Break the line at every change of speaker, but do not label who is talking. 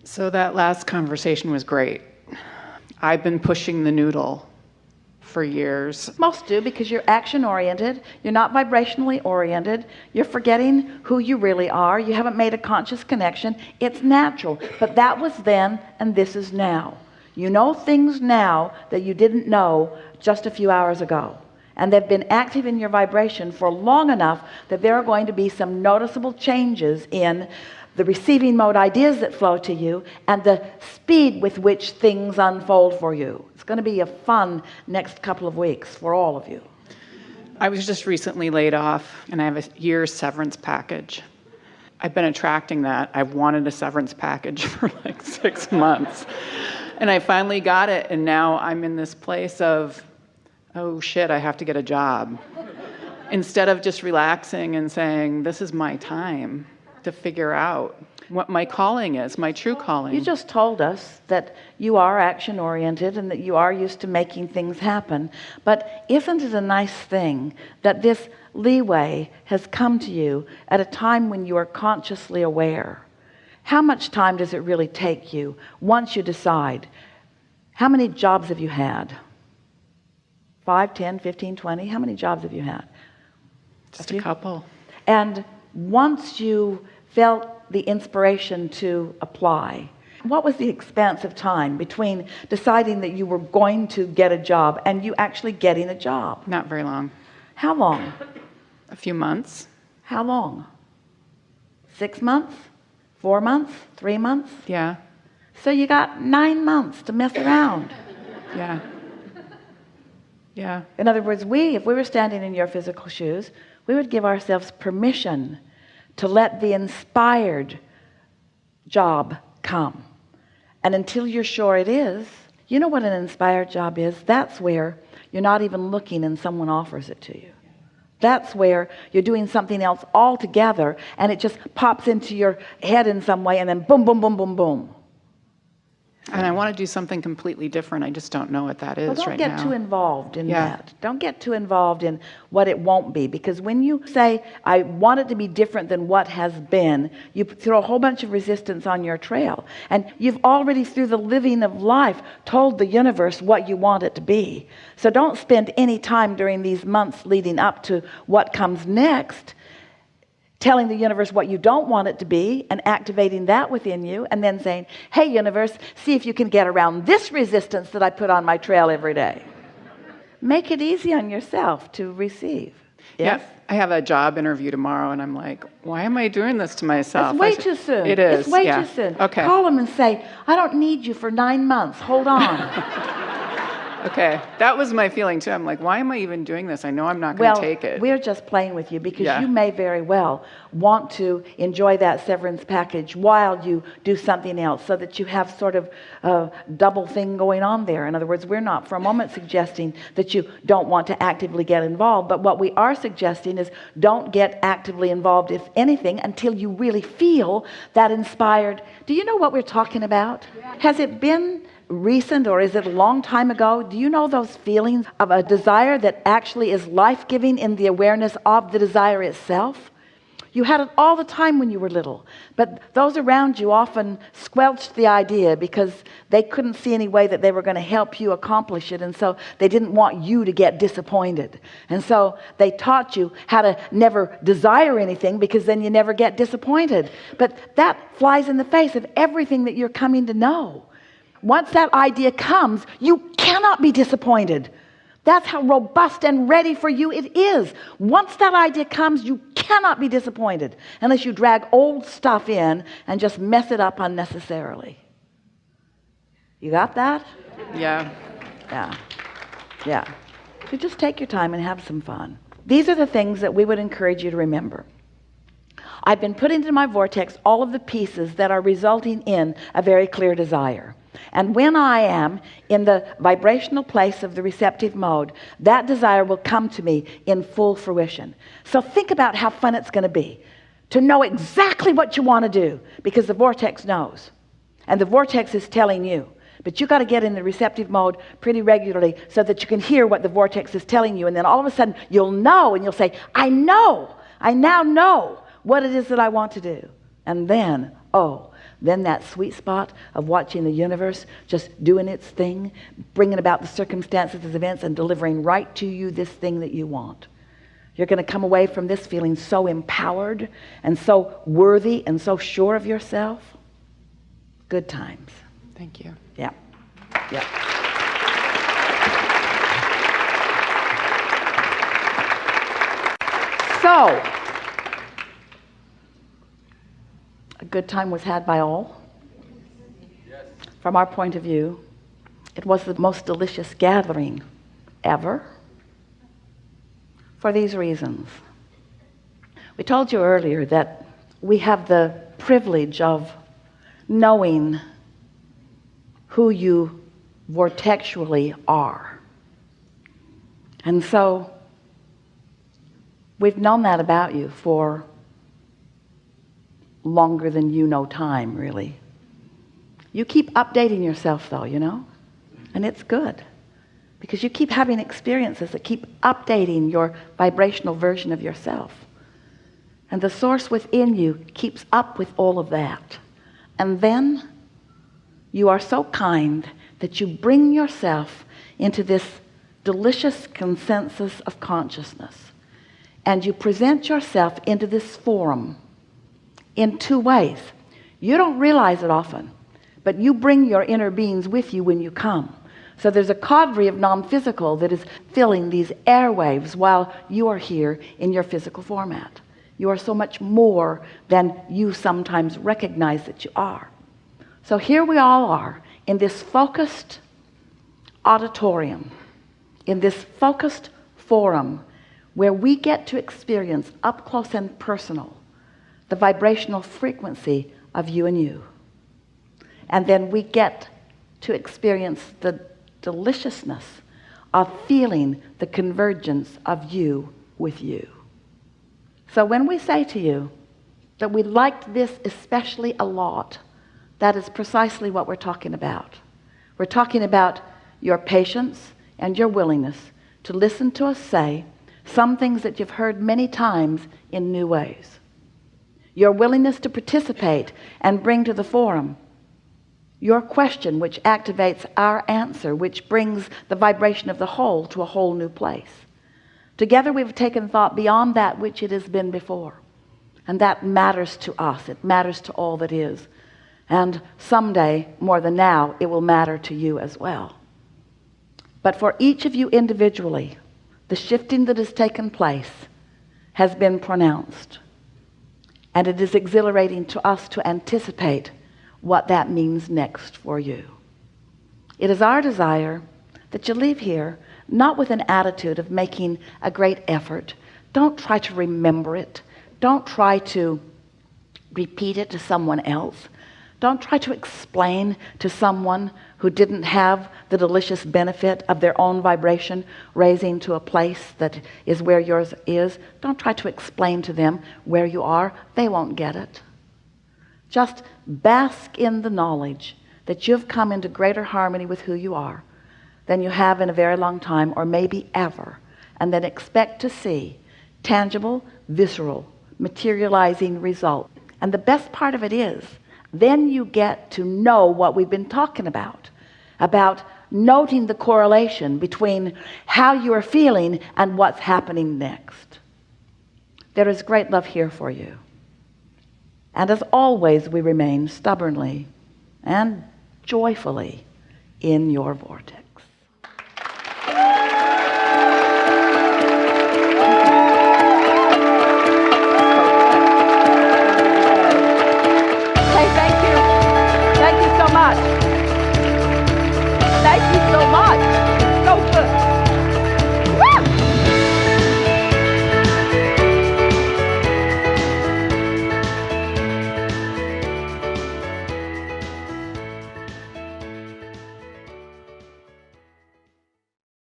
So that last conversation was great. I've been pushing the noodle for years.
Most do, because you're action-oriented, you're not vibrationally oriented, you're forgetting who you really are, you haven't made a conscious connection. It's natural, but that was then and this is now. You know things now that you didn't know just a few hours ago, and they've been active in your vibration for long enough that there are going to be some noticeable changes in the receiving mode ideas that flow to you and the speed with which things unfold for you. It's going to be a fun next couple of weeks for all of you.
I was just recently laid off, and I have a year's severance package. I've been attracting that. I've wanted a severance package for like 6 months. And I finally got it, and now I'm in this place of, oh shit, I have to get a job. Instead of just relaxing and saying, this is my time to figure out what my calling is, my true calling.
You just told us that you are action-oriented and that you are used to making things happen. But isn't it a nice thing that this leeway has come to you at a time when you are consciously aware? How much time does it really take you once you decide? How many jobs have you had? 5, 10, 15, 20? How many jobs have you had?
Just a couple.
And once you felt the inspiration to apply, what was the expanse of time between deciding that you were going to get a job and you actually getting a job?
Not very long.
How long?
A few months.
How long? 6 months? 4 months? 3 months?
Yeah.
So you got 9 months to mess around.
Yeah. Yeah.
In other words, if we were standing in your physical shoes, we would give ourselves permission to let the inspired job come. And until you're sure it is, you know what an inspired job is? That's where you're not even looking and someone offers it to you. That's where you're doing something else altogether and it just pops into your head in some way and then boom, boom, boom, boom, boom.
And I want to do something completely different. I just don't know what that is right now.
Don't get too involved in that. Don't get too involved in what it won't be. Because when you say, I want it to be different than what has been, you throw a whole bunch of resistance on your trail. And you've already, through the living of life, told the universe what you want it to be. So don't spend any time during these months leading up to what comes next telling the universe what you don't want it to be and activating that within you and then saying, hey universe, see if you can get around this resistance that I put on my trail every day. Make it easy on yourself to receive. Yes?
Yeah, I have a job interview tomorrow and I'm like, why am I doing this to myself?
It's way too soon.
It is.
It's way too soon.
Okay.
Call them and say, I don't need you for 9 months. Hold on.
Okay, that was my feeling too. I'm like, why am I even doing this? I know I'm not going to take it.
We're just playing with you because you may very well want to enjoy that severance package while you do something else so that you have sort of a double thing going on there. In other words, we're not for a moment suggesting that you don't want to actively get involved, but what we are suggesting is don't get actively involved, if anything, until you really feel that inspired. Do you know what we're talking about? Yeah. Has it been recent or is it a long time ago? Do you know those feelings of a desire that actually is life-giving in the awareness of the desire itself? You had it all the time when you were little, but those around you often squelched the idea because they couldn't see any way that they were going to help you accomplish it, and so they didn't want you to get disappointed. And so they taught you how to never desire anything because then you never get disappointed. But that flies in the face of everything that you're coming to know. Once that idea comes, you cannot be disappointed. That's how robust and ready for you it is. Once that idea comes, you cannot be disappointed unless you drag old stuff in and just mess it up unnecessarily. You got that?
Yeah.
Yeah. Yeah. So just take your time and have some fun. These are the things that we would encourage you to remember. I've been putting into my vortex all of the pieces that are resulting in a very clear desire. And when I am in the vibrational place of the receptive mode, that desire will come to me in full fruition. So think about how fun it's going to be to know exactly what you want to do, because the vortex knows. And the vortex is telling you. But you got to get in the receptive mode pretty regularly so that you can hear what the vortex is telling you. And then all of a sudden you'll know and you'll say, I know. I now know what it is that I want to do. And then, oh, then that sweet spot of watching the universe just doing its thing, bringing about the circumstances, the events, and delivering right to you this thing that you want. You're going to come away from this feeling so empowered and so worthy and so sure of yourself. Good times.
Thank you.
Yeah. Yeah. So, a good time was had by all. Yes. From our point of view, it was the most delicious gathering ever. For these reasons. We told you earlier that we have the privilege of knowing who you vortexually are. And so we've known that about you for longer than you know time, really. You keep updating yourself though, you know, and it's good. Because you keep having experiences that keep updating your vibrational version of yourself. And the source within you keeps up with all of that. And then you are so kind that you bring yourself into this delicious consensus of consciousness. And you present yourself into this forum in two ways. You don't realize it often, but you bring your inner beings with you when you come. So there's a cadre of non-physical that is filling these airwaves while you are here in your physical format. You are so much more than you sometimes recognize that you are. So here we all are in this focused auditorium, in this focused forum where we get to experience up close and personal the vibrational frequency of you and you. And then we get to experience the deliciousness of feeling the convergence of you with you. So when we say to you that we liked this especially a lot, that is precisely what we're talking about. We're talking about your patience and your willingness to listen to us say some things that you've heard many times in new ways. Your willingness to participate and bring to the forum your question, which activates our answer, which brings the vibration of the whole to a whole new place. Together we've taken thought beyond that which it has been before. And that matters to us. It matters to all that is. And someday, more than now, it will matter to you as well. But for each of you individually, the shifting that has taken place has been pronounced. And it is exhilarating to us to anticipate what that means next for you. It is our desire that you leave here not with an attitude of making a great effort. Don't try to remember it. Don't try to repeat it to someone else. Don't try to explain to someone who didn't have the delicious benefit of their own vibration raising to a place that is where yours is. Don't try to explain to them where you are. They won't get it. Just bask in the knowledge that you've come into greater harmony with who you are than you have in a very long time, or maybe ever, and then expect to see tangible, visceral, materializing result. And the best part of it is, then you get to know what we've been talking about noting the correlation between how you are feeling and what's happening next. There is great love here for you. And as always, we remain stubbornly and joyfully in your vortex.